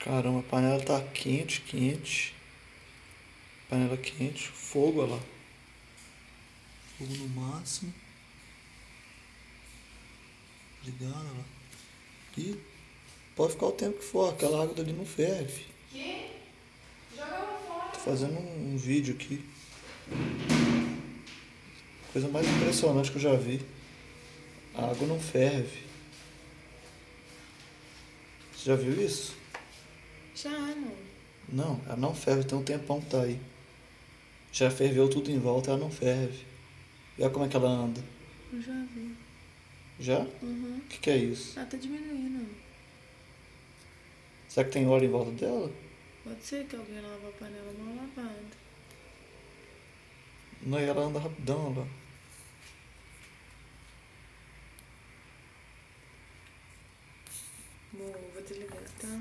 Caramba, a panela tá quente, quente. Panela quente. Fogo, olha lá. Fogo no máximo. Ligado, olha lá. E pode ficar o tempo que for, aquela água dali não ferve. Que? Joga ela fora. Tô fazendo um vídeo aqui. Coisa mais impressionante que eu já vi. A água não ferve. Você já viu isso? Já, amor. Não, ela não ferve, tem um tempão que tá aí. Já ferveu tudo em volta, ela não ferve. E olha como é que ela anda. Eu já vi. Já? Uhum. O que é isso? Ah, tá diminuindo. Será que tem óleo em volta dela? Pode ser que alguém lava a panela mal lavada. Não, e ela anda rapidão lá. Amor, vou desligar, tá?